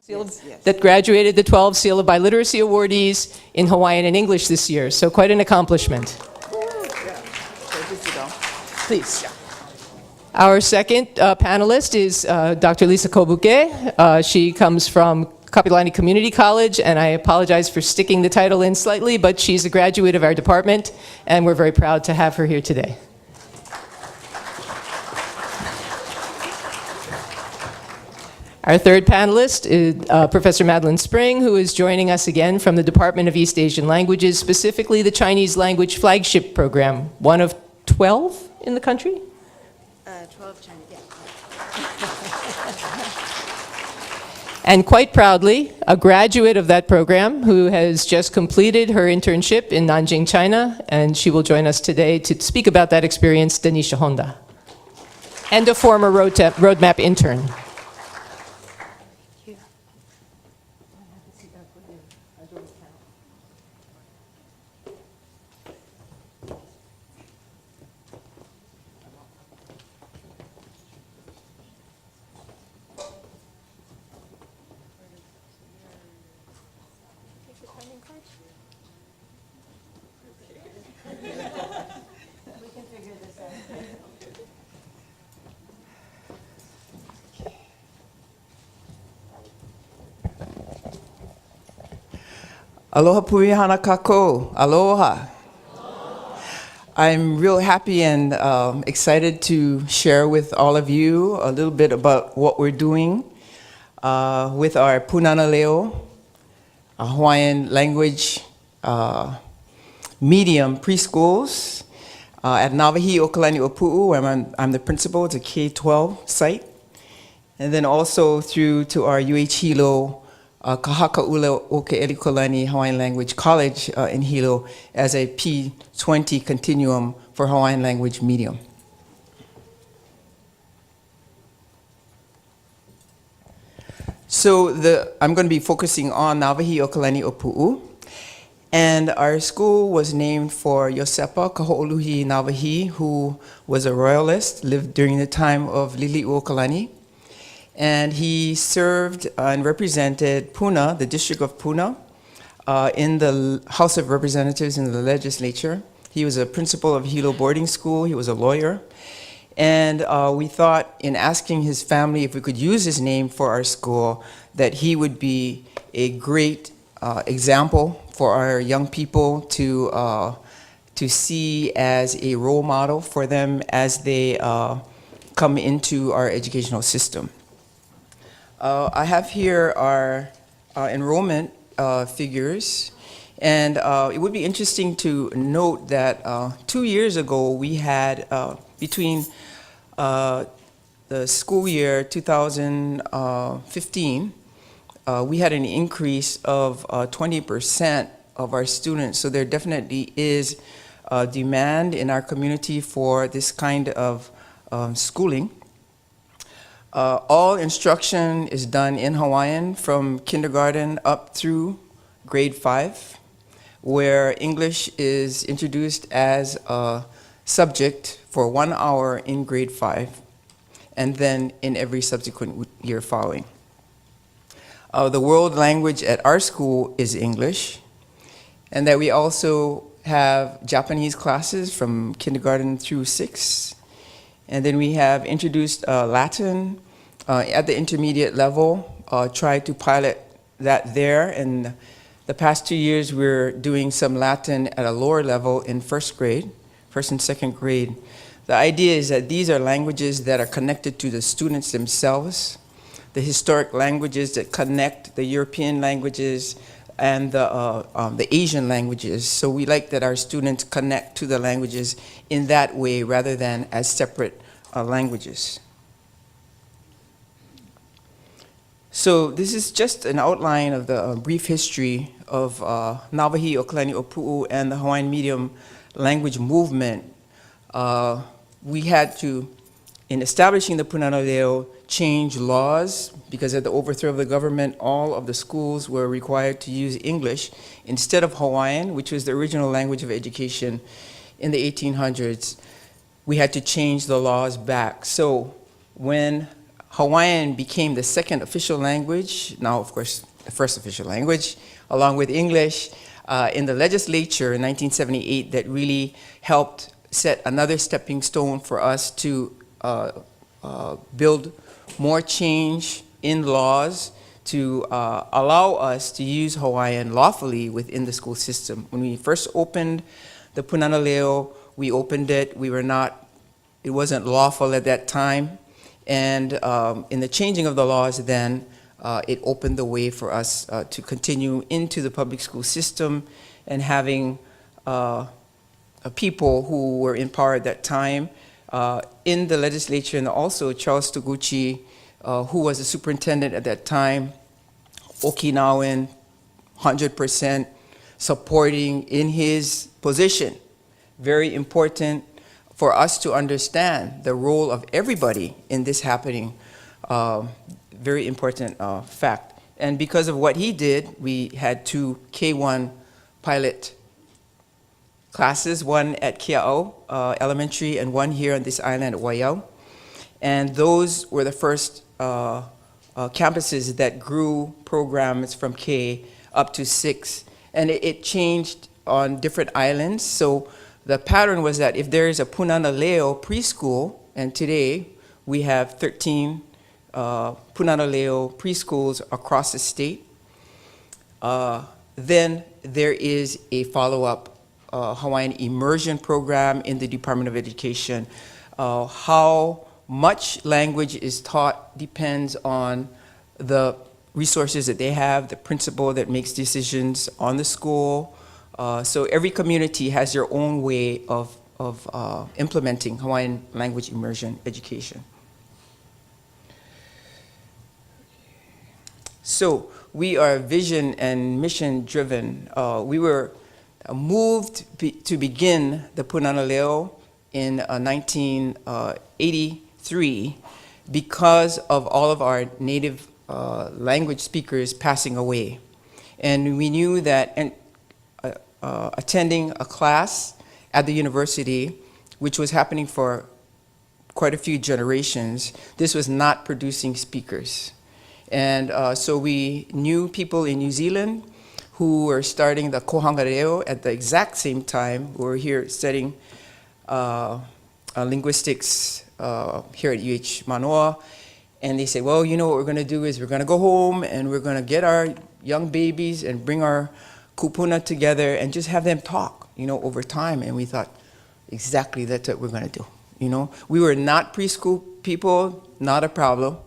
that graduated the 12 Seal of Biliteracy awardees in Hawaiian and English this year. So quite an accomplishment. Please. Our second panelist is Dr. Lisa Kobuke. She comes from Kapilani Community College, and I apologize for sticking the title in slightly, but she's a graduate of our department, and we're very proud to have her here today. Our third panelist is Professor Madeline Spring, who is joining us again from the Department of East Asian Languages, specifically the Chinese Language Flagship Program, one of 12 in the country? 12 Chinese, yeah. And quite proudly, a graduate of that program who has just completed her internship in Nanjing, China, and she will join us today to speak about that experience, Danicia Honda, and a former Roadmap intern. Aloha pui hana kako. Aloha. I'm real happy and excited to share with all of you a little bit about what we're doing with our Punana Leo, a Hawaiian language medium preschools at Nawahiokalani'opu'u, where I'm the principal. It's a K-12 site. And then also through to our UH Hilo Kahakaula Oke'elikolani Hawaiian Language College in Hilo as a P20 continuum for Hawaiian language medium. So I'm going to be focusing on Nawahiokalani'opu'u, and our school was named for Yosepa Kaho'oluhi Nawahi, who was a royalist, lived during the time of Lili'uokalani. And he served and represented Puna, the District of Puna, in the House of Representatives in the legislature. He was a principal of Hilo Boarding School. He was a lawyer. And we thought in asking his family if we could use his name for our school, that he would be a great example for our young people to see as a role model for them as they come into our educational system. I have here our enrollment figures, and it would be interesting to note that 2 years ago we had, between the school year 2015, we had an increase of 20% of our students, so there definitely is demand in our community for this kind of schooling. All instruction is done in Hawaiian from kindergarten up through grade 5, where English is introduced as a subject for 1 hour in grade 5, and then in every subsequent year following. The world language at our school is English, and that we also have Japanese classes from kindergarten through 6. And then we have introduced Latin at the intermediate level, tried to pilot that there. And the past 2 years, we're doing some Latin at a lower level in first and second grade. The idea is that these are languages that are connected to the students themselves, the historic languages that connect the European languages and the Asian languages. So we like that our students connect to the languages in that way rather than as separate languages. So this is just an outline of the brief history of Nawahiokalani'opu'u and the Hawaiian medium language movement. We had to, in establishing the Punana Leo, change laws because at the overthrow of the government, all of the schools were required to use English instead of Hawaiian, which was the original language of education in the 1800s. We had to change the laws back. So when Hawaiian became the second official language, now of course the first official language, along with English, in the legislature in 1978 that really helped set another stepping stone for us to build more change in laws to allow us to use Hawaiian lawfully within the school system. When we first opened the Punana Leo, we opened it, it wasn't lawful at that time, and in the changing of the laws then, it opened the way for us to continue into the public school system and having people who were in power at that time in the legislature, and also Charles Toguchi, who was the superintendent at that time, Okinawan, 100% supporting in his position. Very important for us to understand the role of everybody in this happening. Very important fact. And because of what he did, we had 2 K1 pilot classes, one at Kia'au Elementary and one here on this island at Waiau. And those were the first campuses that grew programs from K up to 6. And it changed on different islands. So the pattern was that if there is a Punana Leo preschool, and today we have 13 Punana Leo preschools across the state, then there is a follow-up Hawaiian immersion program in the Department of Education. How much language is taught depends on the resources that they have, the principal that makes decisions on the school. So every community has their own way of implementing Hawaiian language immersion education. So we are vision and mission driven. We were moved to begin the Punana Leo in 1983 because of all of our native language speakers passing away. And we knew that attending a class at the university, which was happening for quite a few generations, this was not producing speakers. And so we knew people in New Zealand who were starting the Kohanga Reo at the exact same time. We were here studying linguistics here at UH Manoa. And they said, well, you know what we're going to do is we're going to go home and we're going to get our young babies and bring our kupuna together and just have them talk, you know, over time. And we thought, exactly, that's what we're going to do. You know, we were not preschool people, not a problem.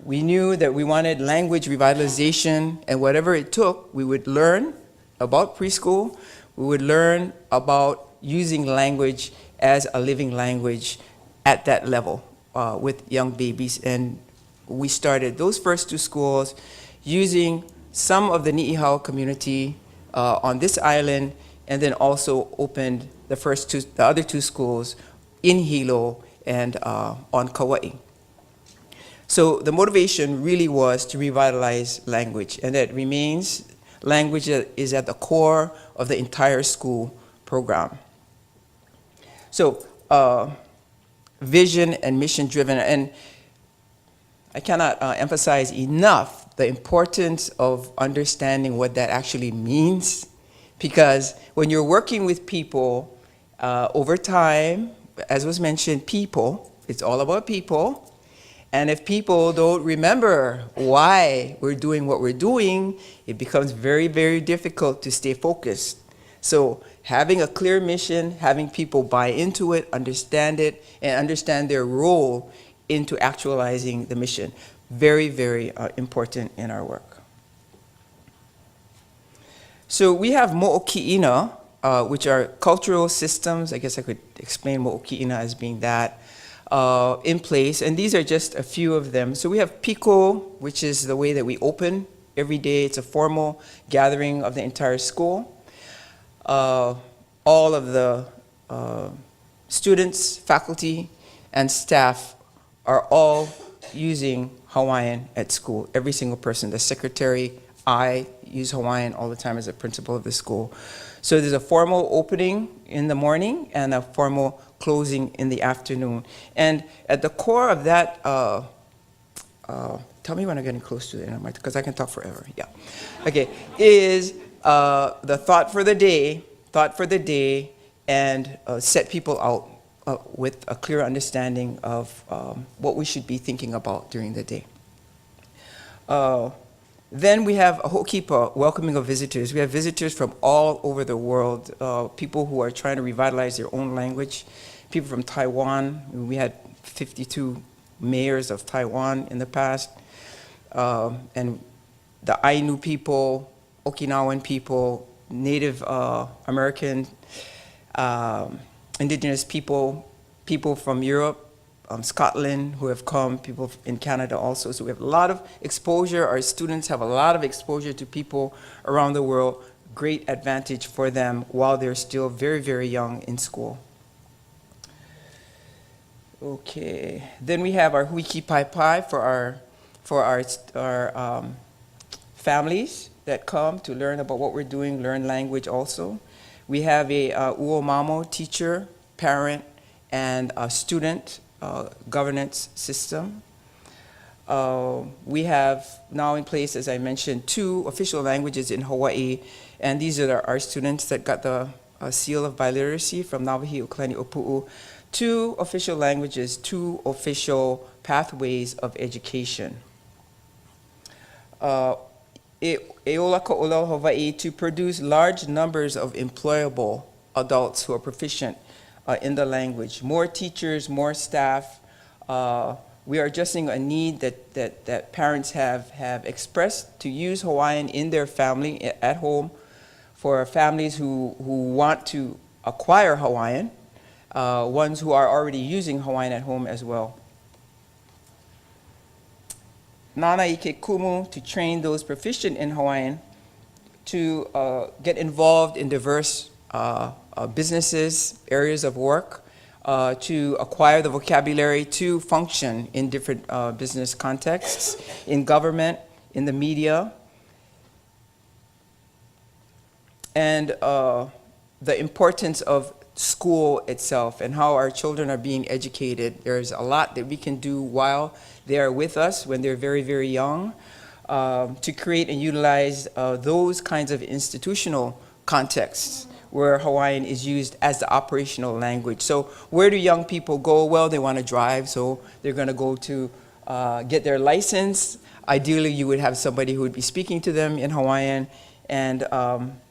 We knew that we wanted language revitalization, and whatever it took, we would learn about preschool. We would learn about using language as a living language at that level with young babies. And we started those first 2 schools using some of the Ni'ihau community on this island, and then also opened the other 2 schools in Hilo and on Kauai. So the motivation really was to revitalize language, and that remains language that is at the core of the entire school program. So vision and mission driven, and I cannot emphasize enough the importance of understanding what that actually means, because when you're working with people over time, as was mentioned, people, it's all about people. And if people don't remember why we're doing what we're doing, it becomes very, very difficult to stay focused. So having a clear mission, having people buy into it, understand it, and understand their role into actualizing the mission, very, very important in our work. So we have mo'oki'ina, which are cultural systems. I guess I could explain mo'oki'ina as being that. In place, and these are just a few of them. So we have piko, which is the way that we open every day. It's a formal gathering of the entire school. All of the students, faculty, and staff are all using Hawaiian at school. Every single person, the secretary, I use Hawaiian all the time as a principal of the school. So there's a formal opening in the morning and a formal closing in the afternoon. And at the core of that tell me when I'm getting close to it, because I can talk forever. Yeah. Okay. Is the thought for the day, and set people out with a clear understanding of what we should be thinking about during the day. Then we have a hokipa, welcoming of visitors. We have visitors from all over the world, people who are trying to revitalize their own language, people from Taiwan. We had 52 mayors of Taiwan in the past, and the Ainu people, Okinawan people, Native American, indigenous people, people from Europe, Scotland who have come, people in Canada also. So we have a lot of exposure. Our students have a lot of exposure to people around the world. Great advantage for them while they're still very, very young in school. Okay, then we have our Huiki Pai Pai for our families that come to learn about what we're doing, learn language also. We have a uomamo, teacher, parent, and a student governance system. We have now in place, as I mentioned, 2 official languages in Hawaii, and these are our students that got the seal of biliteracy from Nawahiokalani'opu'u. 2 official languages, 2 official pathways of education. Eola Ko'olelo Hawaii to produce large numbers of employable adults who are proficient in the language. More teachers, more staff. We are addressing a need that parents have expressed to use Hawaiian in their family at home for families who want to acquire Hawaiian, ones who are already using Hawaiian at home as well. Nana Ike Kumu to train those proficient in Hawaiian to get involved in diverse businesses, areas of work, to acquire the vocabulary to function in different business contexts, in government, in the media, and the importance of school itself and how our children are being educated. There's a lot that we can do while they are with us when they're very, very young to create and utilize those kinds of institutional contexts where Hawaiian is used as the operational language. So where do young people go? Well, they want to drive, so they're going to go to get their license. Ideally, you would have somebody who would be speaking to them in Hawaiian, and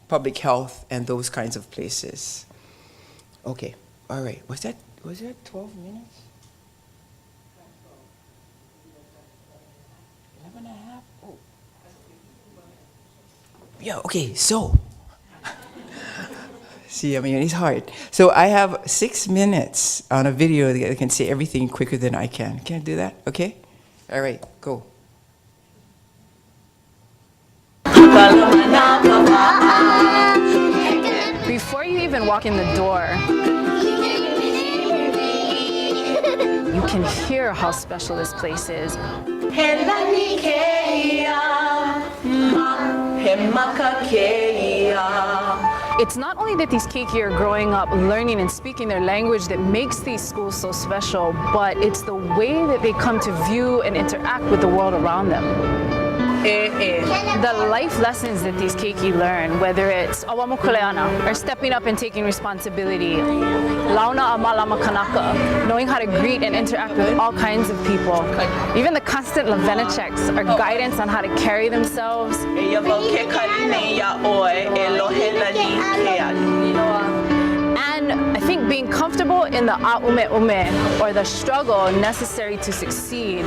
public health and those kinds of places. Okay, all right. Was that 12 minutes? 11 and a half? Oh. Yeah, okay, so. See, I mean, it's hard. So I have 6 minutes on a video that can say everything quicker than I can. Can I do that? Okay? All right, go. Before you even walk in the door, you can hear how special this place is. It's not only that these keiki are growing up, learning and speaking their language that makes these schools so special, but it's the way that they come to view and interact with the world around them. The life lessons that these keiki learn, whether it's awamu kuleana, or stepping up and taking responsibility, launa amalama kanaka, knowing how to greet and interact with all kinds of people, even the constant lavena checks are guidance on how to carry themselves. And I think being comfortable in the a'ume, or the struggle necessary to succeed,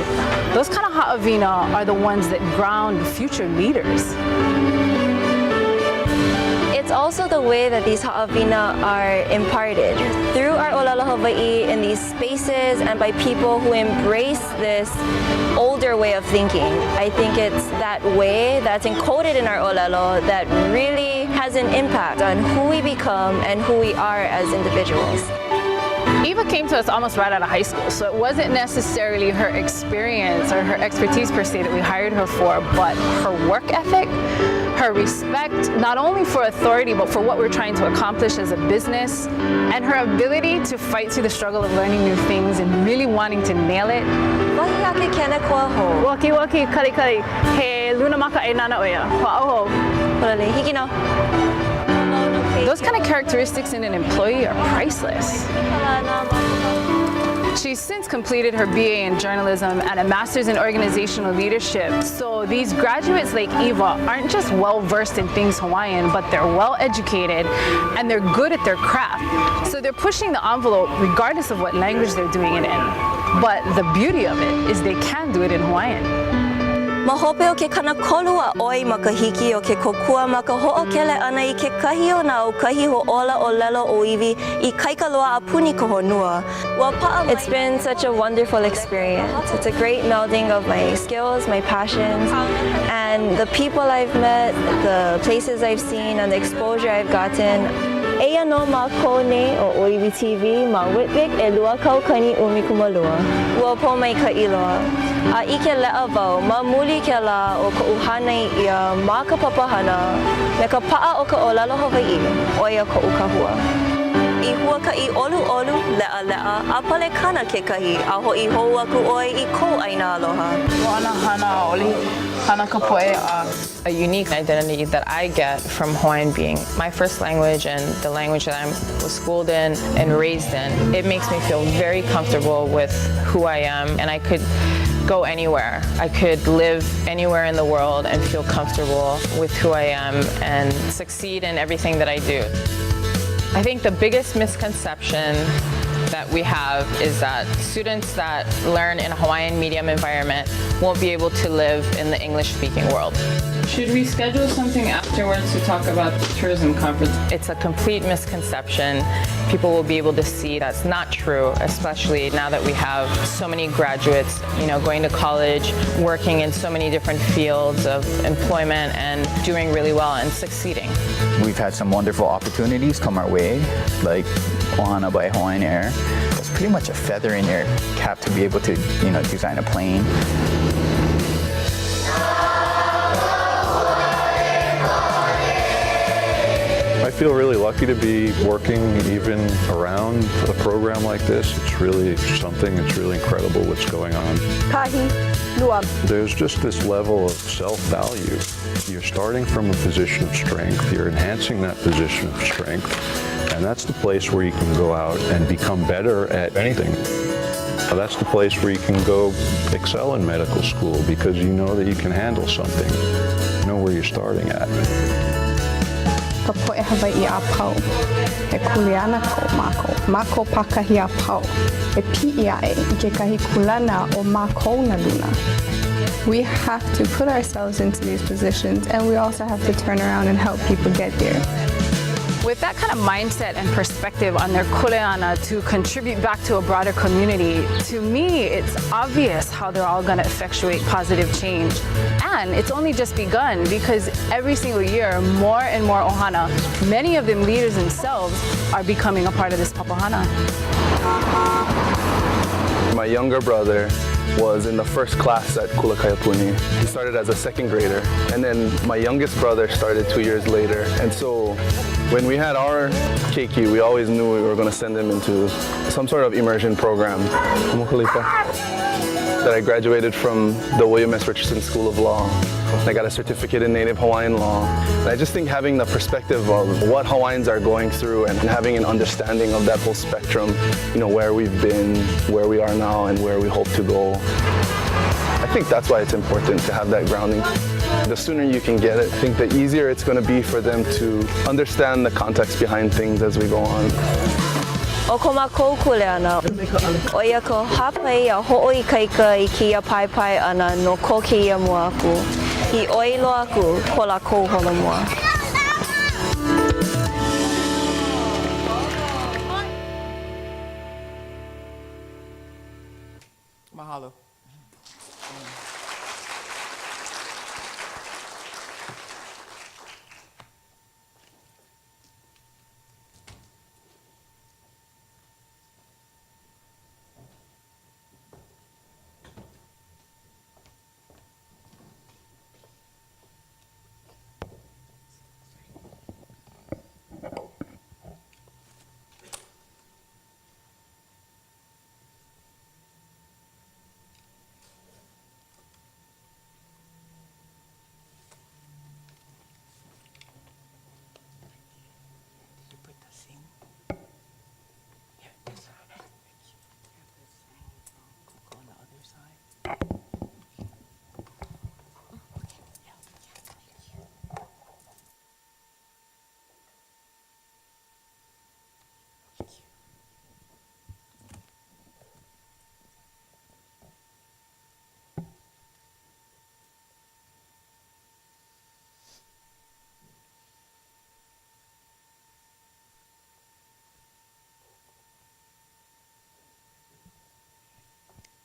those kind of ha'awina are the ones that ground future leaders. It's also the way that these ha'awina are imparted through our olelo Hawaii in these spaces and by people who embrace this older way of thinking. I think it's that way that's encoded in our olelo that really has an impact on who we become and who we are as individuals. Eva came to us almost right out of high school, so it wasn't necessarily her experience or her expertise per se that we hired her for, but her work ethic, her respect, not only for authority, but for what we're trying to accomplish as a business, and her ability to fight through the struggle of learning new things and really wanting to nail it. Wahiake kena kuaho. Waki waki kari kari, he luna maka e nana oia, ho'aho. Polale, hikino. Those kind of characteristics in an employee are priceless. She's since completed her BA in journalism and a master's in organizational leadership. So these graduates like Eva aren't just well versed in things Hawaiian, but they're well educated and they're good at their craft. So they're pushing the envelope regardless of what language they're doing it in. But the beauty of it is they can do it in Hawaiian. Mahope o ke kana kolua oi makahiki o ke kokua maka ho'okele ana I ke kahi o na o kahi ho'ola o lelo o iwi I kaikaloa apuni ko honua. It's been such a wonderful experience. It's a great melding of my skills, my passions, and the people I've met, the places I've seen, and the exposure I've gotten. Eia no ma kone o Oiwi TV ma Whitwick e lua kaukani umi kumalua. Ua po mai ka iloa. A ike lea vau, ma muli ke la o ka uhana ia ma ka papahana me ka paa o ka olalo Hawaiʻi oia ko ukahua. I hua ka I olu olu lea lea a pale kana ke kahi a ho I hou aku oi I kou aina aloha. Moana hana oli, hana ka poe a unique identity that I get from Hawaiian being my first language and the language that I was schooled in and raised in. It makes me feel very comfortable with who I am, and I could go anywhere. I could live anywhere in the world and feel comfortable with who I am and succeed in everything that I do. I think the biggest misconception that we have is that students that learn in a Hawaiian medium environment won't be able to live in the English-speaking world. Should we schedule something afterwards to talk about the tourism conference? It's a complete misconception. People will be able to see that's not true, especially now that we have so many graduates, going to college, working in so many different fields of employment and doing really well and succeeding. We've had some wonderful opportunities come our way, like Ohana by Hawaiian Air. It's pretty much a feather in your cap to be able to, design a plane. I feel really lucky to be working even around a program like this. It's really something, it's really incredible what's going on. There's just this level of self-value. You're starting from a position of strength, you're enhancing that position of strength, and that's the place where you can go out and become better at anything. That's the place where you can go excel in medical school because you know that you can handle something. You know where you're starting at. Ka poe Hawaiʻi a pau, e kuleana ko mako pakahi a pau, e pi'i ae I kekahi kulana o mako na luna. We have to put ourselves into these positions, and we also have to turn around and help people get there. With that kind of mindset and perspective on their kuleana to contribute back to a broader community, to me, it's obvious how they're all going to effectuate positive change. And it's only just begun because every single year, more and more ohana, many of them leaders themselves, are becoming a part of this papohana. My younger brother was in the first class at Kula Kaiapuni. He started as a second grader, and then my youngest brother started 2 years later. And so when we had our keiki, we always knew we were going to send him into some sort of immersion program. That I graduated from the William S. Richardson School of Law. I got a certificate in Native Hawaiian law. And I just think having the perspective of what Hawaiians are going through and having an understanding of that whole spectrum, where we've been, where we are now, and where we hope to go. I think that's why it's important to have that grounding. The sooner you can get it, I think the easier it's going to be for them to understand the context behind things as we go on. O ko mākou kuleana, oia ko hapai a ho'oi kaika I kia pai ana no ko keia mua aku. I oilo aku ko la kou holomua. Mahalo.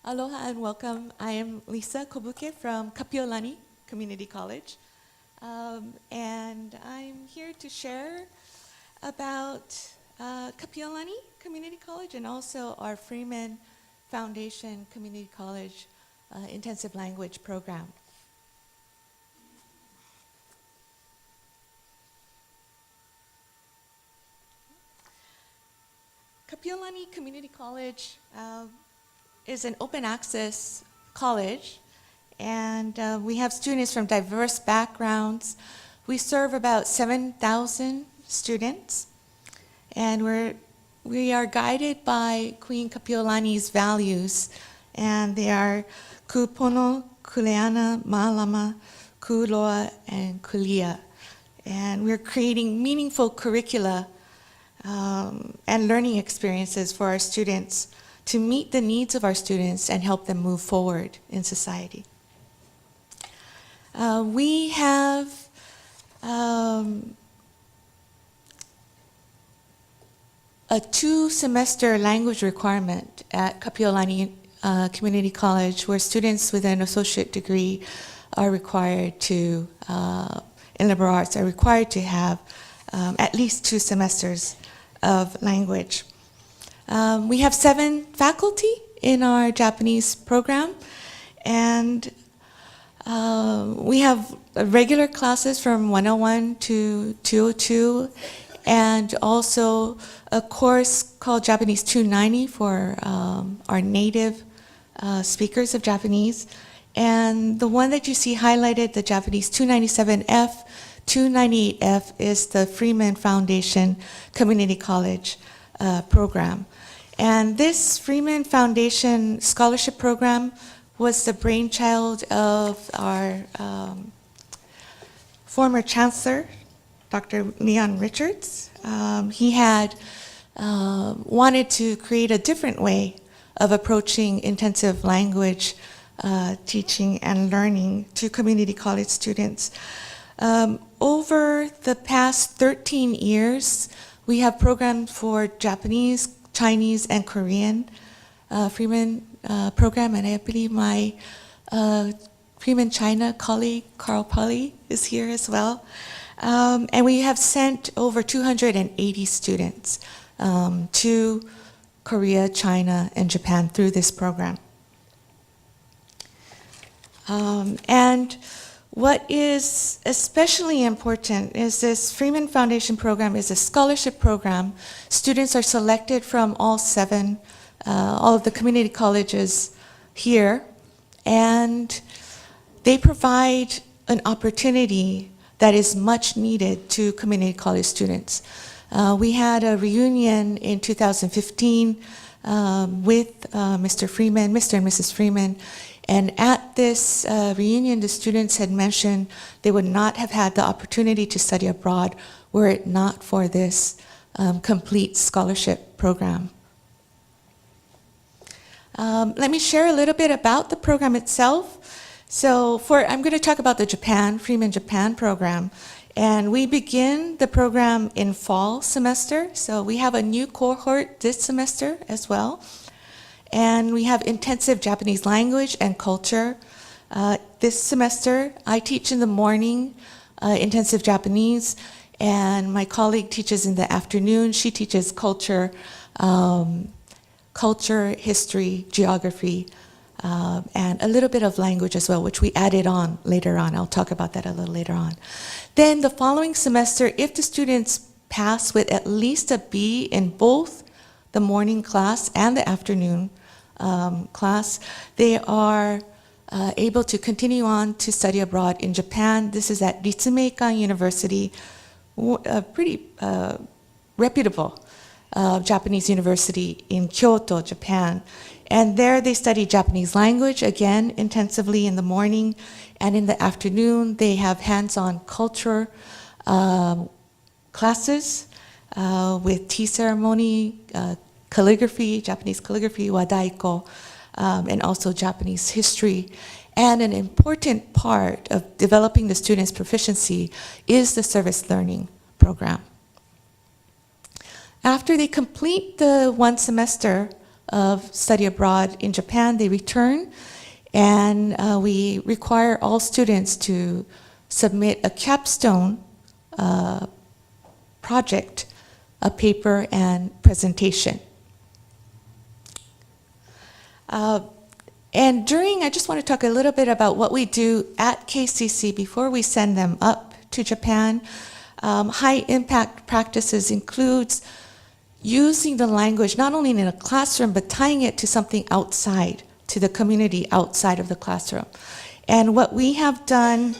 Aloha and welcome. I am Lisa Kobuke from Kapiolani Community College. And I'm here to share about Kapiolani Community College and also our Freeman Foundation Community College Intensive Language Program. Kapiolani Community College is an open access college, and we have students from diverse backgrounds. We serve about 7,000 students, and we are guided by Queen Kapiolani's values, and they are Kupono, Kuleana, Mālama, Kuloa, and Kulia. And we're creating meaningful curricula and learning experiences for our students to meet the needs of our students and help them move forward in society. We have a 2-semester language requirement at Kapiolani Community College, where students with an associate degree are required to, in liberal arts, are required to have at least 2 semesters of language. We have 7 faculty in our Japanese program, and we have regular classes from 101 to 202, and also a course called Japanese 290 for our native speakers of Japanese. And the one that you see highlighted, the Japanese 297F, 298F, is the Freeman Foundation Community College program. And this Freeman Foundation Scholarship Program was the brainchild of our former chancellor, Dr. Leon Richards. He had wanted to create a different way of approaching intensive language teaching and learning to community college students. Over the past 13 years, we have programs for Japanese, Chinese, and Korean Freeman program, and I believe my Freeman China colleague, Carl Pali, is here as well. And we have sent over 280 students to Korea, China, and Japan through this program. And what is especially important is this Freeman Foundation program is a scholarship program. Students are selected from all of the community colleges here, and they provide an opportunity that is much needed to community college students. We had a reunion in 2015 with Mr. Freeman, Mr. and Mrs. Freeman, and at this reunion, the students had mentioned they would not have had the opportunity to study abroad were it not for this complete scholarship program. Let me share a little bit about the program itself. So I'm going to talk about the Freeman Japan program. And we begin the program in fall semester. So we have a new cohort this semester as well. And we have intensive Japanese language and culture. This semester, I teach in the morning, intensive Japanese, and my colleague teaches in the afternoon. She teaches culture, history, geography, and a little bit of language as well, which we added on later on. I'll talk about that a little later on. Then the following semester, if the students pass with at least a B in both the morning class and the afternoon class, they are able to continue on to study abroad in Japan. This is at Ritsumeikan University, a pretty reputable Japanese university in Kyoto, Japan. And there they study Japanese language, again, intensively in the morning. And in the afternoon, they have hands-on culture classes with tea ceremony, calligraphy, Japanese calligraphy, wadaiko, and also Japanese history. And an important part of developing the students' proficiency is the service learning program. After they complete the one semester of study abroad in Japan, they return, and we require all students to submit a capstone project, a paper and presentation. And I just want to talk a little bit about what we do at KCC before we send them up to Japan. High impact practices includes using the language not only in a classroom, but tying it to something outside, to the community outside of the classroom. And what we have done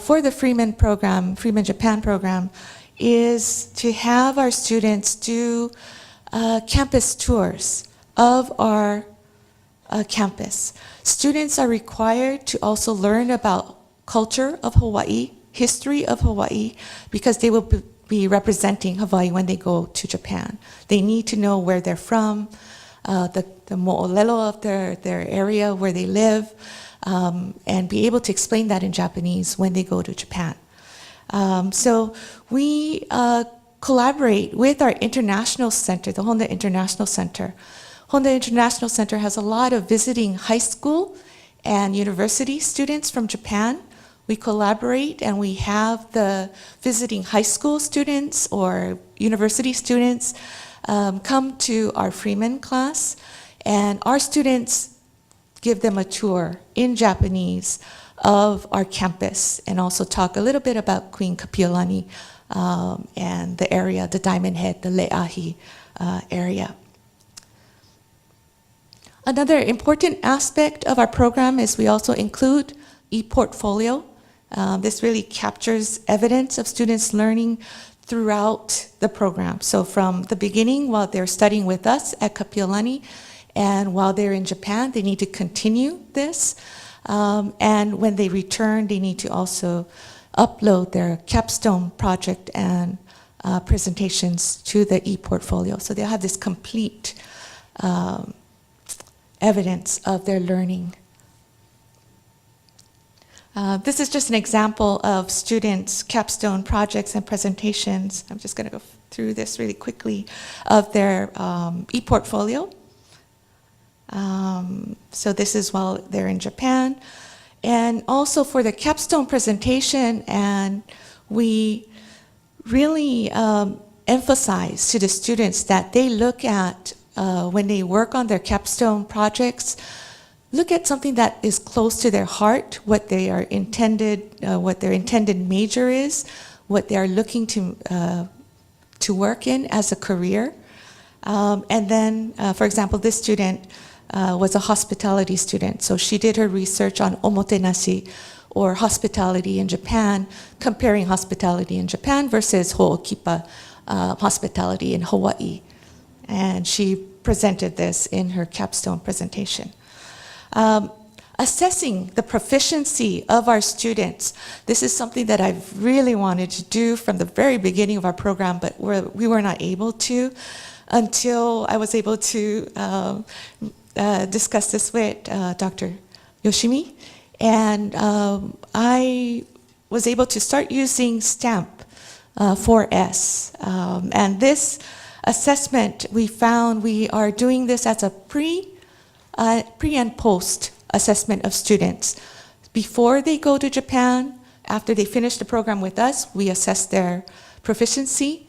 for the Freeman program, Freeman Japan program, is to have our students do campus tours of our campus. Students are required to also learn about culture of Hawaii, history of Hawaii, because they will be representing Hawaii when they go to Japan. They need to know where they're from, the mo'olelo of their area where they live, and be able to explain that in Japanese when they go to Japan. So we collaborate with our international center, the Honda International Center. Honda International Center has a lot of visiting high school and university students from Japan. We collaborate and we have the visiting high school students or university students come to our Freeman class, and our students give them a tour in Japanese of our campus and also talk a little bit about Queen Kapiolani and the area, the Diamond Head, the Le'ahi area. Another important aspect of our program is we also include e-portfolio. This really captures evidence of students learning throughout the program. So from the beginning, while they're studying with us at Kapiolani, and while they're in Japan, they need to continue this. And when they return, they need to also upload their capstone project and presentations to the e-portfolio. So they'll have this complete evidence of their learning. This is just an example of students' capstone projects and presentations. I'm just going to go through this really quickly of their e-portfolio. So this is while they're in Japan. And also for the capstone presentation, and we really emphasize to the students that they look at, when they work on their capstone projects, look at something that is close to their heart, what they are intended, what their intended major is, what they are looking to work in as a career. And then, for example, this student was a hospitality student, so she did her research on omotenashi, or hospitality in Japan, comparing hospitality in Japan versus ho'okipa hospitality in Hawaii. And she presented this in her capstone presentation. Assessing the proficiency of our students. This is something that I've really wanted to do from the very beginning of our program, but we were not able to until I was able to discuss this with Dr. Yoshimi. And I was able to start using STAMP 4S. And this assessment, we found we are doing this as a pre and post assessment of students. Before they go to Japan, after they finish the program with us, we assess their proficiency.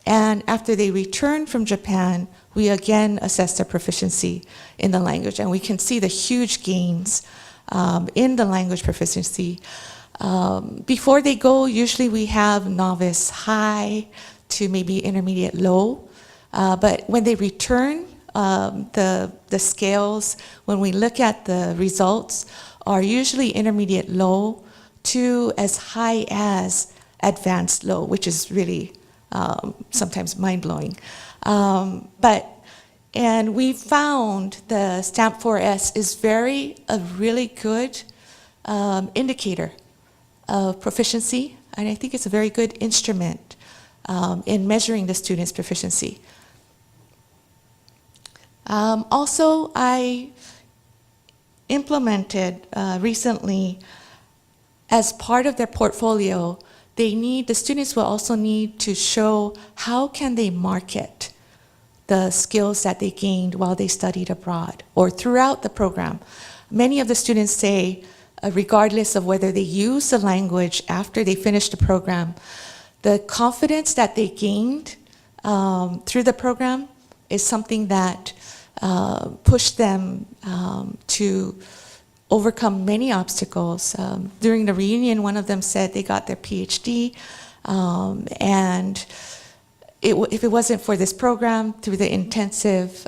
And after they return from Japan, we again assess their proficiency in the language. And we can see the huge gains in the language proficiency. Before they go, usually we have novice high to maybe intermediate low. But when they return, the scales, when we look at the results, are usually intermediate low to as high as advanced low, which is really sometimes mind-blowing. And we found the STAMP 4S is a really good indicator of proficiency, and I think it's a very good instrument in measuring the student's proficiency. Also, I implemented recently, as part of their portfolio, the students will also need to show how can they market the skills that they gained while they studied abroad or throughout the program. Many of the students say, regardless of whether they use the language after they finish the program, the confidence that they gained through the program is something that pushed them to overcome many obstacles. During the reunion, one of them said they got their PhD, and if it wasn't for this program, through the intensive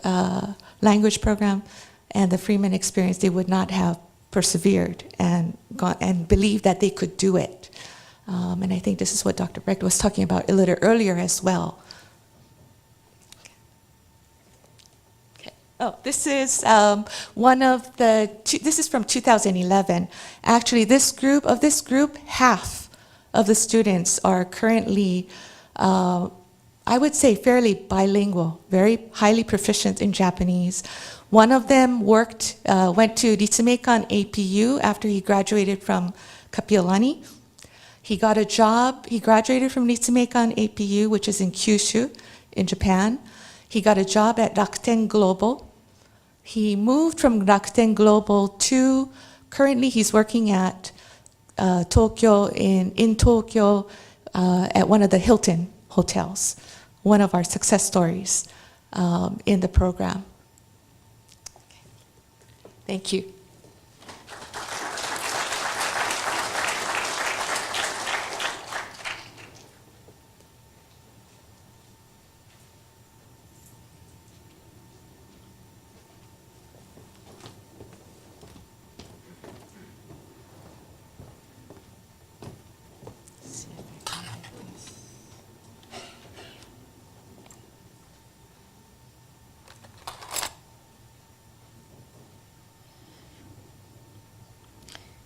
language program and the Freeman experience, they would not have persevered and believed that they could do it. And I think this is what Dr. Brecht was talking about a little earlier as well. Okay. Oh, this is one of the, this is from 2011. Actually, this group, half of the students are currently, I would say, fairly bilingual, very highly proficient in Japanese. One of them went to Ritsumeikan APU after he graduated from Kapiolani. He got a job. He graduated from Ritsumeikan APU, which is in Kyushu, in Japan. He got a job at Rakuten Global. He moved from Rakuten Global to, currently he's working at Tokyo, in Tokyo, at one of the Hilton hotels, one of our success stories in the program. Thank you.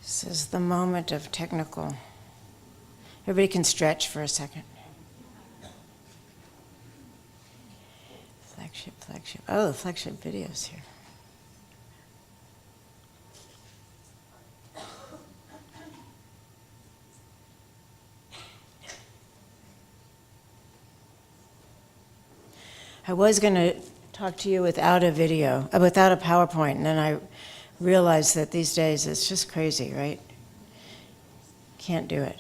This is the moment of technical. Everybody can stretch for a second. Flagship. Oh, the flagship video's here. I was going to talk to you without a video, without a PowerPoint, and then I realized that these days it's just crazy, right? Can't do it.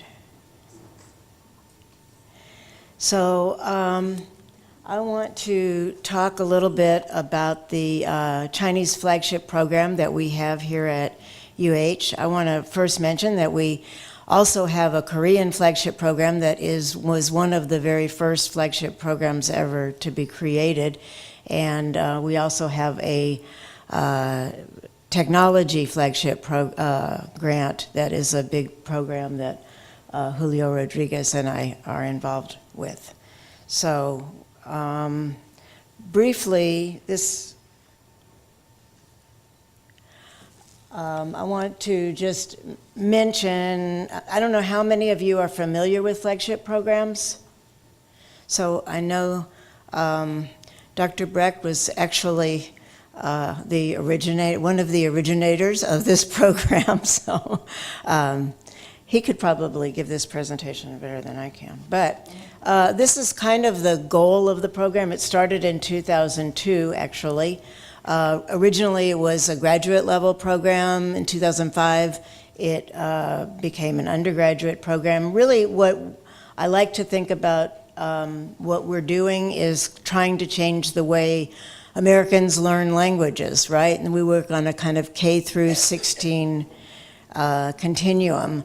So I want to talk a little bit about the Chinese flagship program that we have here at UH. I want to first mention that we also have a Korean flagship program that was one of the very first flagship programs ever to be created. And we also have a technology flagship grant that is a big program that Julio Rodriguez and I are involved with. So briefly, I want to just mention, I don't know how many of you are familiar with flagship programs. So I know Dr. Brecht was actually one of the originators of this program, so he could probably give this presentation better than I can. But this is kind of the goal of the program. It started in 2002, actually. Originally, it was a graduate level program. In 2005, it became an undergraduate program. Really, what I like to think about what we're doing is trying to change the way Americans learn languages, right? And we work on a kind of K through 16 continuum.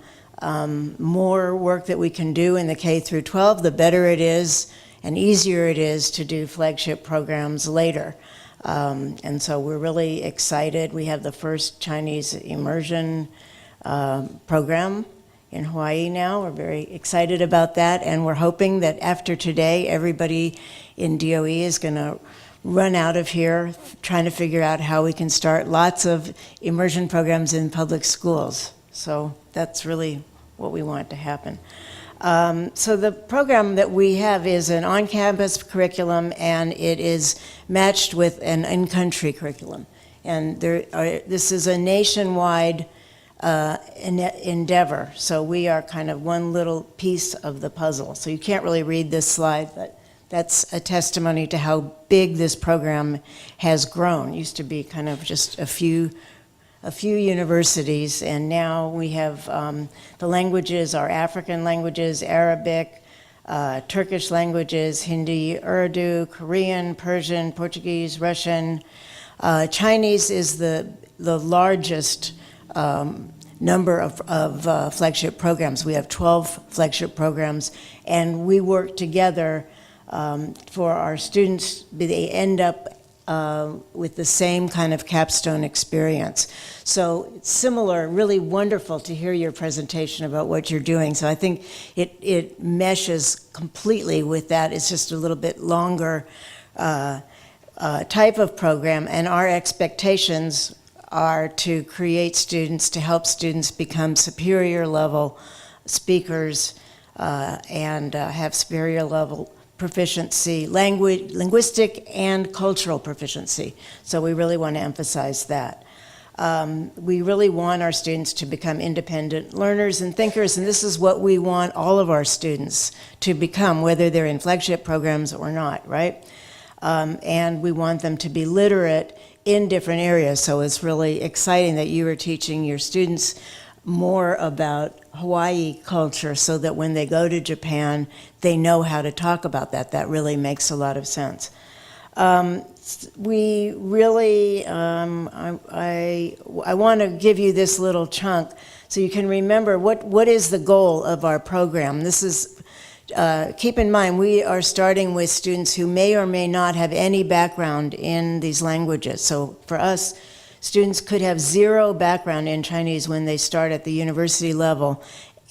More work that we can do in the K through 12, the better it is and easier it is to do flagship programs later. And so we're really excited. We have the first Chinese immersion program in Hawaii now. We're very excited about that, and we're hoping that after today, everybody in DOE is going to run out of here trying to figure out how we can start lots of immersion programs in public schools. So that's really what we want to happen. So the program that we have is an on-campus curriculum, and it is matched with an in-country curriculum. And this is a nationwide endeavor. So we are kind of one little piece of the puzzle. So you can't really read this slide, but that's a testimony to how big this program has grown. It used to be kind of just a few universities, and now we have the languages are African languages, Arabic, Turkish languages, Hindi, Urdu, Korean, Persian, Portuguese, Russian. Chinese is the largest number of flagship programs. We have 12 flagship programs, and we work together for our students. They end up with the same kind of capstone experience. So it's similar, really wonderful to hear your presentation about what you're doing. So I think it meshes completely with that. It's just a little bit longer type of program, and our expectations are to create students, to help students become superior level speakers and have superior level proficiency, linguistic and cultural proficiency. So we really want to emphasize that. We really want our students to become independent learners and thinkers, and this is what we want all of our students to become, whether they're in flagship programs or not, right? And we want them to be literate in different areas. So it's really exciting that you are teaching your students more about Hawaii culture so that when they go to Japan, they know how to talk about that. That really makes a lot of sense. We really, I want to give you this little chunk so you can remember what is the goal of our program. This is, keep in mind, we are starting with students who may or may not have any background in these languages. So for us, students could have zero background in Chinese when they start at the university level,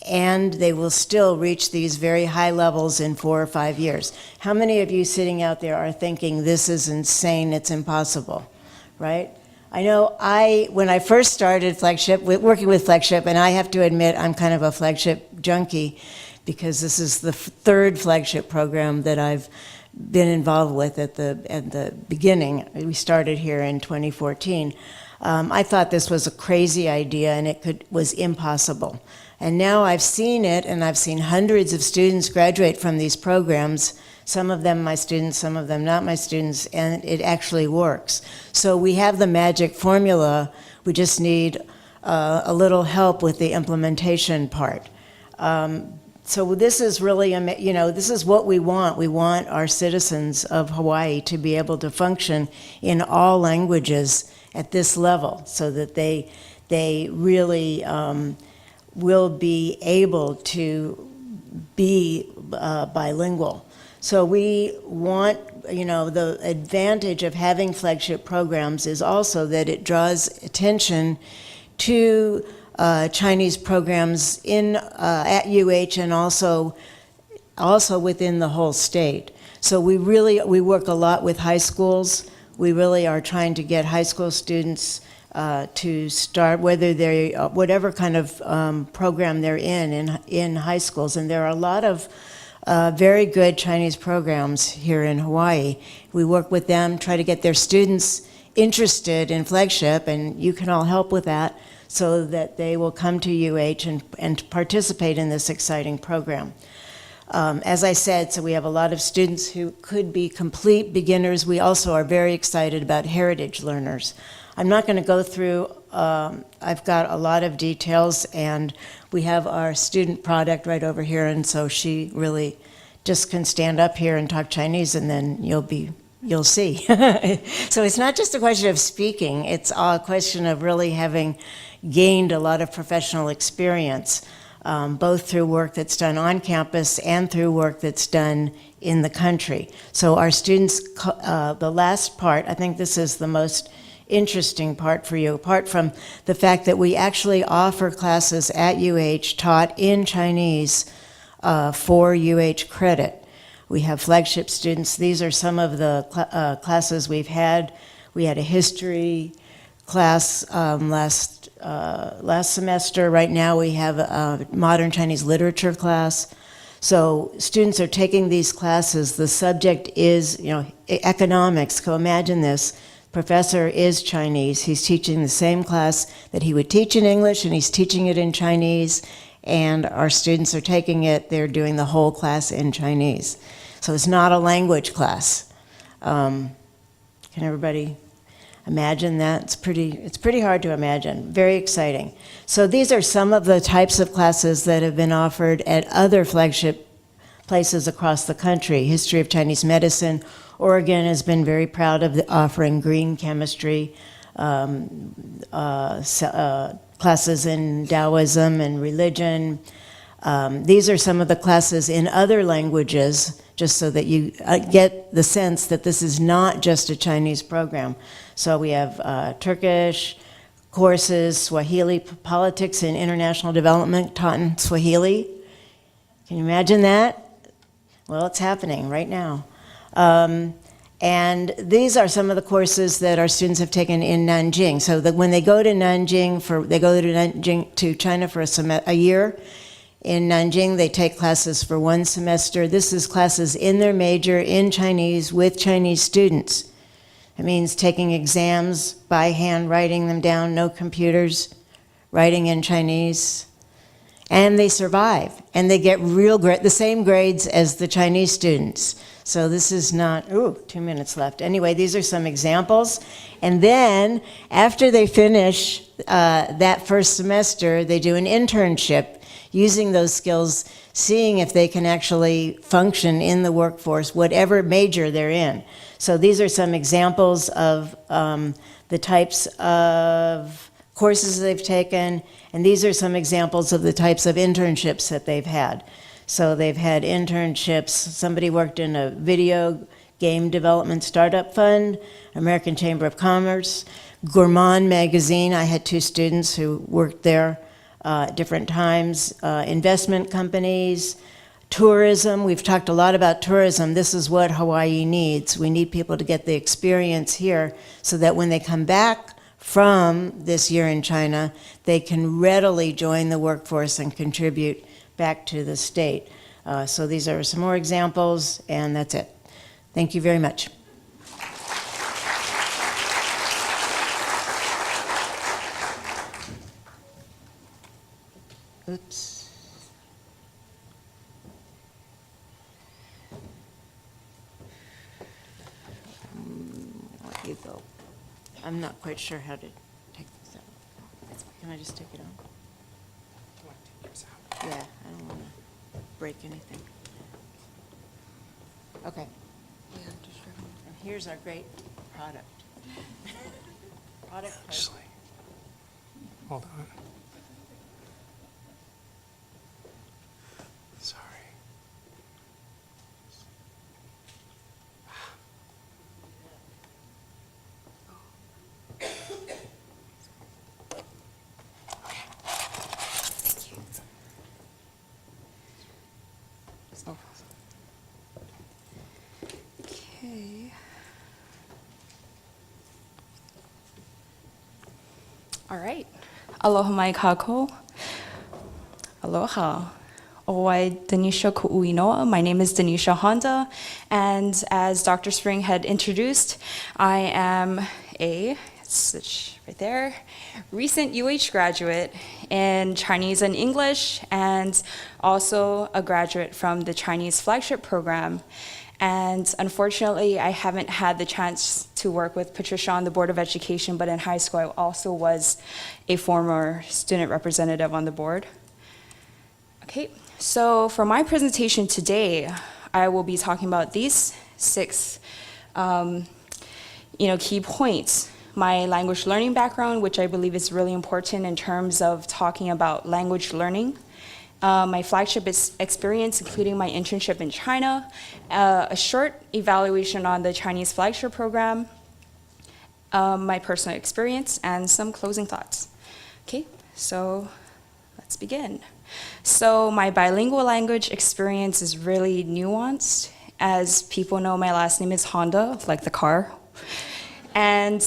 and they will still reach these very high levels in 4 or 5 years. How many of you sitting out there are thinking, this is insane, it's impossible, right? I know when I first started Flagship, working with Flagship, and I have to admit I'm kind of a Flagship junkie because this is the third Flagship program that I've been involved with at the beginning. We started here in 2014. I thought this was a crazy idea and was impossible. And now I've seen it, and I've seen hundreds of students graduate from these programs, some of them my students, some of them not my students, and it actually works. So we have the magic formula, we just need a little help with the implementation part. So this is really, this is what we want. We want our citizens of Hawaii to be able to function in all languages at this level so that they really will be able to be bilingual. So we want, the advantage of having flagship programs is also that it draws attention to Chinese programs at UH and also within the whole state. So we work a lot with high schools. We really are trying to get high school students to start, whatever kind of program they're in high schools. And there are a lot of very good Chinese programs here in Hawaii. We work with them, try to get their students interested in Flagship, and you can all help with that so that they will come to UH and participate in this exciting program. As I said, so we have a lot of students who could be complete beginners. We also are very excited about heritage learners. I'm not going to go through, I've got a lot of details, and we have our student product right over here, and so she really just can stand up here and talk Chinese, and then you'll see. So it's not just a question of speaking, it's a question of really having gained a lot of professional experience, both through work that's done on campus and through work that's done in the country. So our students, the last part, I think this is the most interesting part for you, apart from the fact that we actually offer classes at UH taught in Chinese for UH credit. We have flagship students. These are some of the classes we've had. We had a history class last semester. Right now we have a modern Chinese literature class. So students are taking these classes. The subject is, economics. So imagine this. Professor is Chinese. He's teaching the same class that he would teach in English, and he's teaching it in Chinese, and our students are taking it. They're doing the whole class in Chinese. So it's not a language class. Can everybody imagine that? It's pretty hard to imagine. Very exciting. So these are some of the types of classes that have been offered at other flagship places across the country. History of Chinese Medicine. Oregon has been very proud of offering green chemistry, classes in Taoism and religion. These are some of the classes in other languages, just so that you get the sense that this is not just a Chinese program. So we have Turkish courses, Swahili, politics and international development taught in Swahili. Can you imagine that? Well, it's happening right now. And these are some of the courses that our students have taken in Nanjing. So that when they go to Nanjing, to China for a year, in Nanjing they take classes for 1 semester. This is classes in their major in Chinese with Chinese students. It means taking exams by hand, writing them down, no computers, writing in Chinese. And they survive, and they get the same grades as the Chinese students. So this is not, 2 minutes left. Anyway, these are some examples. And then, after they finish that first semester, they do an internship using those skills, seeing if they can actually function in the workforce, whatever major they're in. So these are some examples of the types of courses they've taken, and these are some examples of the types of internships that they've had. So they've had internships. Somebody worked in a video game development startup fund, American Chamber of Commerce, Gourmand magazine. I had 2 students who worked there at different times. Investment companies, tourism. We've talked a lot about tourism. This is what Hawaii needs. We need people to get the experience here so that when they come back from this year in China, they can readily join the workforce and contribute back to the state. So these are some more examples, and that's it. Thank you very much. Oops. Let you go. I'm not quite sure how to take this out. Can I just take it out? Yeah, I don't want to break anything. Okay. And here's our great product. Actually, hold on. Sorry. Okay. All right. Aloha mai kākou. Aloha. Oi Danicia ku'uinoa. My name is Danicia Honda, and as Dr. Spring had introduced, I am right there, recent UH graduate in Chinese and English, and also a graduate from the Chinese Flagship program. And unfortunately, I haven't had the chance to work with Patricia on the Board of Education, but in high school, I also was a former student representative on the board. Okay, so for my presentation today, I will be talking about these 6 key points. My language learning background, which I believe is really important in terms of talking about language learning. My flagship experience, including my internship in China, a short evaluation on the Chinese flagship program, my personal experience, and some closing thoughts. Okay, so let's begin. So my bilingual language experience is really nuanced. As people know, my last name is Honda, like the car. And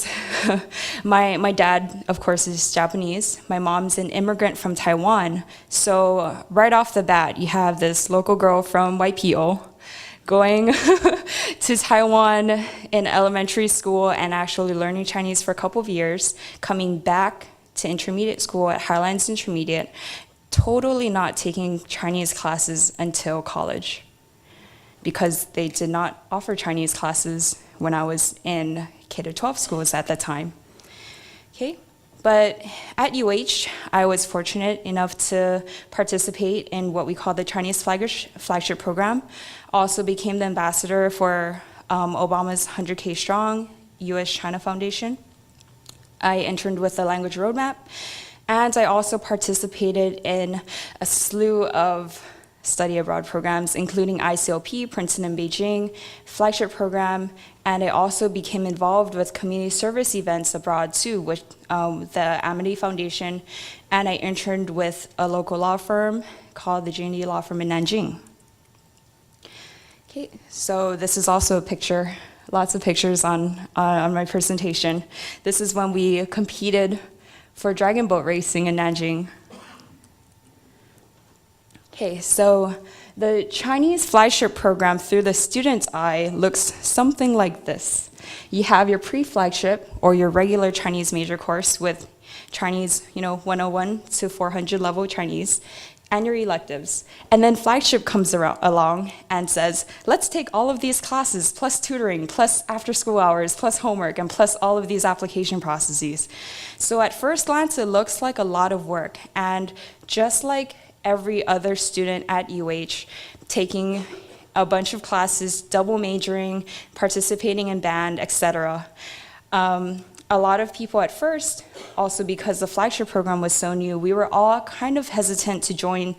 my dad, of course, is Japanese. My mom's an immigrant from Taiwan. So right off the bat, you have this local girl from Waipio going to Taiwan in elementary school and actually learning Chinese for a couple of years, coming back to intermediate school at Highlands Intermediate, totally not taking Chinese classes until college. because they did not offer Chinese classes when I was in K-12 schools at that time. Okay, but at UH, I was fortunate enough to participate in what we call the Chinese Flagship Program. Also became the ambassador for Obama's 100K Strong US-China Foundation. I interned with the Language Roadmap, and I also participated in a slew of study abroad programs, including ICLP, Princeton and Beijing, Flagship Program, and I also became involved with community service events abroad too, with the Amity Foundation, and I interned with a local law firm called the J&D Law Firm in Nanjing. Okay, so this is also a picture, lots of pictures on my presentation. This is when we competed for dragon boat racing in Nanjing. Okay, so the Chinese Flagship Program through the student's eye looks something like this. You have your pre-flagship or your regular Chinese major course with Chinese, 101 to 400 level Chinese, and your electives. And then Flagship comes along and says, let's take all of these classes, plus tutoring, plus after school hours, plus homework, and plus all of these application processes. So at first glance, it looks like a lot of work. And just like every other student at UH, taking a bunch of classes, double majoring, participating in band, etc. A lot of people at first, also because the Flagship Program was so new, we were all kind of hesitant to join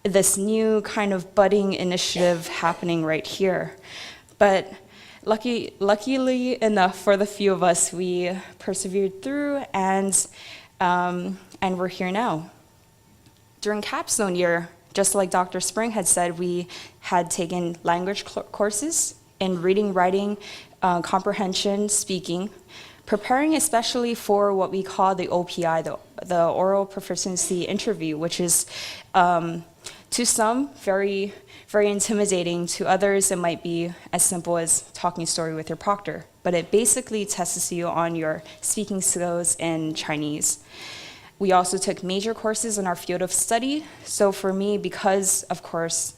this new kind of budding initiative happening right here. But luckily enough for the few of us, we persevered through, and we're here now. During capstone year, just like Dr. Spring had said, we had taken language courses in reading, writing, comprehension, speaking, preparing especially for what we call the OPI, the oral proficiency interview, which is to some very, very intimidating. To others, it might be as simple as talking story with your proctor, but it basically tests you on your speaking skills in Chinese. We also took major courses in our field of study. So for me, because of course,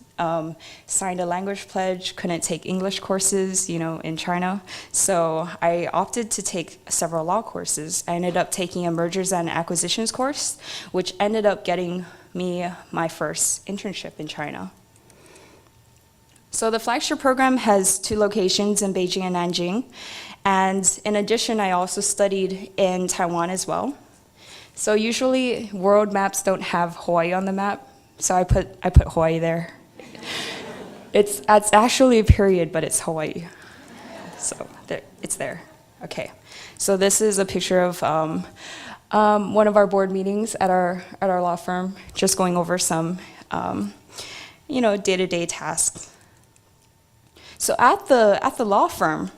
signed a language pledge, couldn't take English courses, in China. So I opted to take several law courses. I ended up taking a mergers and acquisitions course, which ended up getting me my first internship in China. So the Flagship Program has 2 locations in Beijing and Nanjing. And in addition, I also studied in Taiwan as well. So usually world maps don't have Hawaii on the map, so I put Hawaii there. It's actually a period, but it's Hawaii. So it's there. Okay. So this is a picture of one of our board meetings at our law firm, just going over some day-to-day tasks. So at the law firm,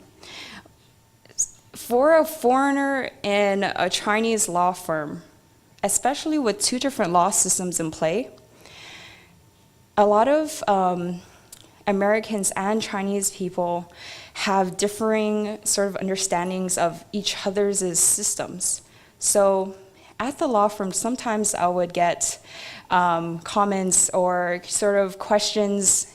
for a foreigner in a Chinese law firm, especially with 2 different law systems in play, a lot of Americans and Chinese people have differing sort of understandings of each other's systems. So at the law firm, sometimes I would get comments or sort of questions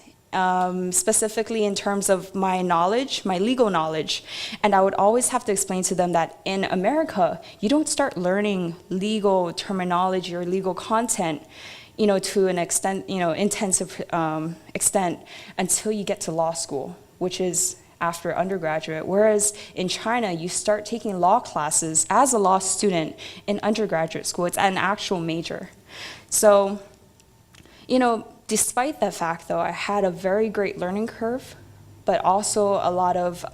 specifically in terms of my knowledge, my legal knowledge. And I would always have to explain to them that in America, you don't start learning legal terminology or legal content, to an extent, intensive extent until you get to law school, which is after undergraduate. Whereas in China, you start taking law classes as a law student in undergraduate school. It's an actual major. So, despite that fact, though, I had a very great learning curve, but also a lot of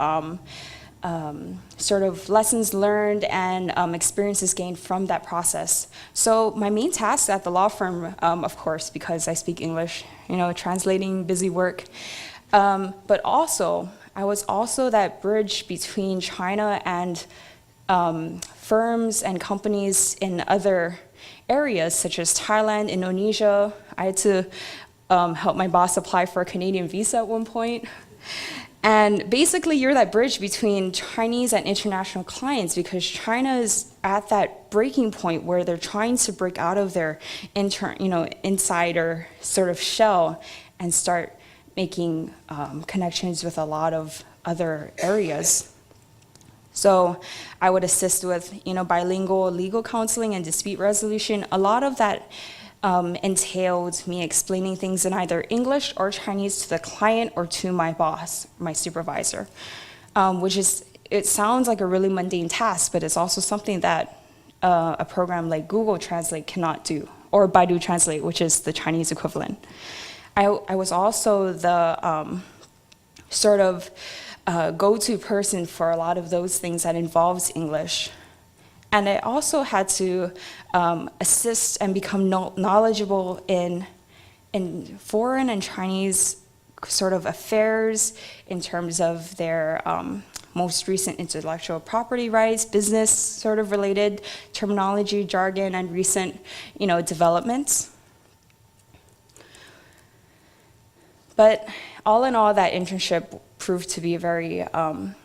sort of lessons learned and experiences gained from that process. So my main task at the law firm, of course, because I speak English, translating, busy work, but also I was also that bridge between China and firms and companies in other areas such as Thailand, Indonesia. I had to help my boss apply for a Canadian visa at one point. And basically, you're that bridge between Chinese and international clients because China is at that breaking point where they're trying to break out of their insider sort of shell and start making connections with a lot of other areas. So I would assist with, bilingual legal counseling and dispute resolution. A lot of that entailed me explaining things in either English or Chinese to the client or to my boss, my supervisor, it sounds like a really mundane task, but it's also something that a program like Google Translate cannot do, or Baidu Translate, which is the Chinese equivalent. I was also the sort of go-to person for a lot of those things that involves English. And I also had to assist and become knowledgeable in foreign and Chinese sort of affairs in terms of their most recent intellectual property rights, business sort of related terminology, jargon, and recent, developments. But all in all, that internship proved to be a very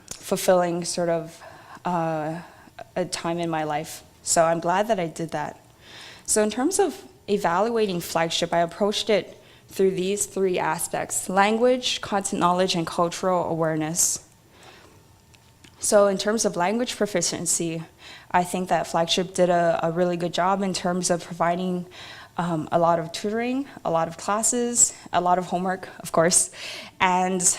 fulfilling sort of a time in my life. So I'm glad that I did that. So in terms of evaluating Flagship, I approached it through these three aspects: language, content knowledge, and cultural awareness. So in terms of language proficiency, I think that Flagship did a really good job in terms of providing a lot of tutoring, a lot of classes, a lot of homework, of course, and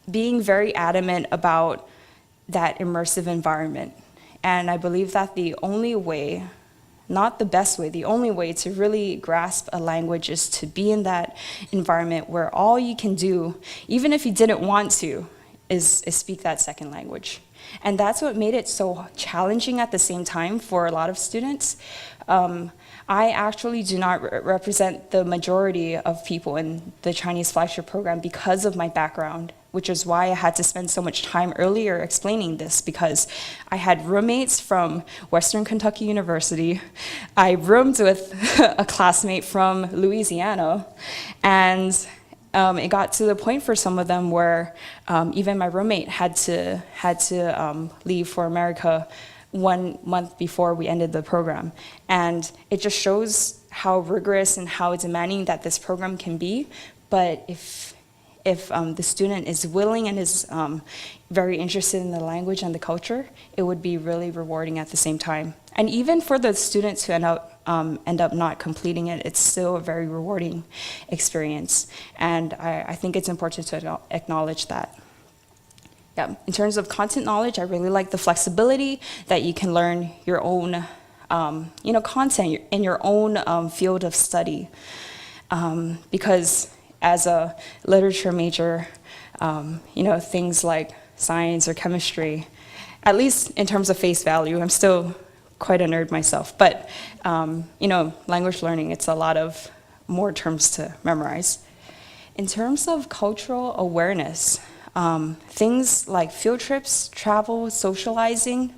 being very adamant about that immersive environment. And I believe that the only way, not the best way, the only way to really grasp a language is to be in that environment where all you can do, even if you didn't want to, is speak that second language. And that's what made it so challenging at the same time for a lot of students. I actually do not represent the majority of people in the Chinese Flagship program because of my background, which is why I had to spend so much time earlier explaining this, because I had roommates from Western Kentucky University. I roomed with a classmate from Louisiana, and it got to the point for some of them where even my roommate had to leave for America 1 month before we ended the program. And it just shows how rigorous and how demanding that this program can be. But if the student is willing and is very interested in the language and the culture, it would be really rewarding at the same time. And even for the students who end up not completing it, it's still a very rewarding experience. And I think it's important to acknowledge that. Yeah, in terms of content knowledge, I really like the flexibility that you can learn your own, content in your own field of study. Because as a literature major, things like science or chemistry, at least in terms of face value, I'm still quite a nerd myself. But, language learning, it's a lot of more terms to memorize. In terms of cultural awareness, things like field trips, travel, socializing.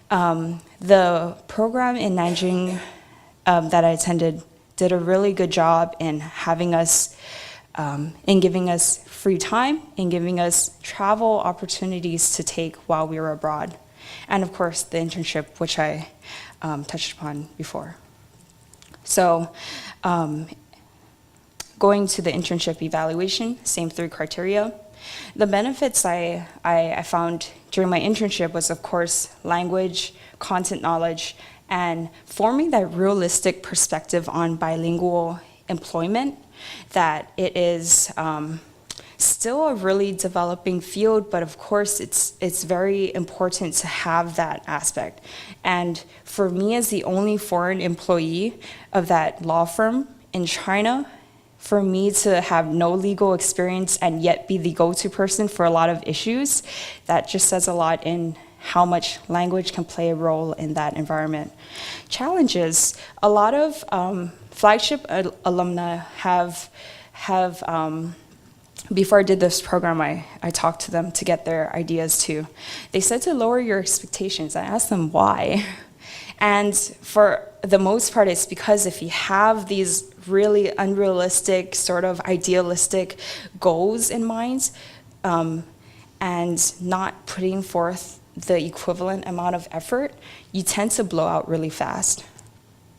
The program in Nanjing that I attended did a really good job in having us, in giving us free time, in giving us travel opportunities to take while we were abroad. And of course, the internship, which I touched upon before. So, going to the internship evaluation, same three criteria. The benefits I found during my internship was, of course, language, content knowledge, and forming that realistic perspective on bilingual employment, that it is still a really developing field, but of course it's very important to have that aspect. And for me, as the only foreign employee of that law firm in China, for me to have no legal experience and yet be the go-to person for a lot of issues, that just says a lot in how much language can play a role in that environment. Challenges, a lot of Flagship alumni have before I did this program, I talked to them to get their ideas too. They said to lower your expectations. I asked them why. And for the most part, it's because if you have these really unrealistic, sort of idealistic goals in mind, and not putting forth the equivalent amount of effort, you tend to blow out really fast.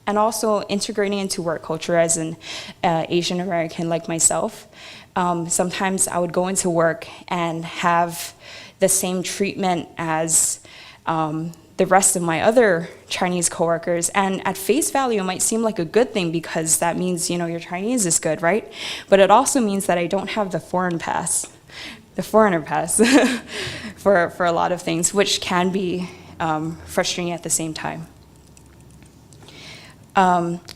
and also integrating into work culture as an Asian American like myself. Sometimes I would go into work and have the same treatment as the rest of my other Chinese coworkers, and at face value it might seem like a good thing because that means, you know, your Chinese is good, right? But it also means that I don't have the foreigner pass for a lot of things, which can be frustrating at the same time.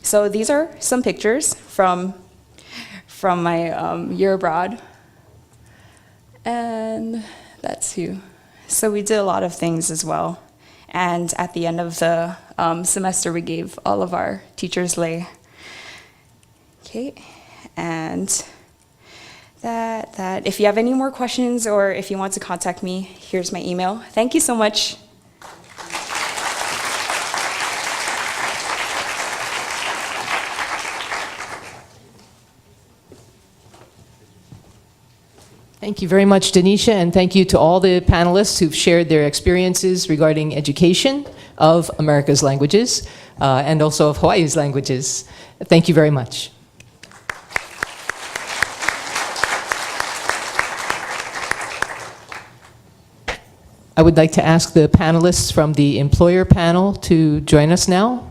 So these are some pictures from my year abroad, and that's you. So we did a lot of things as well. And at the end of the semester, we gave all of our teachers lei. Okay, and that if you have any more questions or if you want to contact me, here's my email. Thank you so much. Thank you very much, Danicia, and thank you to all the panelists who've shared their experiences regarding education of America's languages and also of Hawaii's languages. Thank you very much. I would like to ask the panelists from the employer panel to join us now.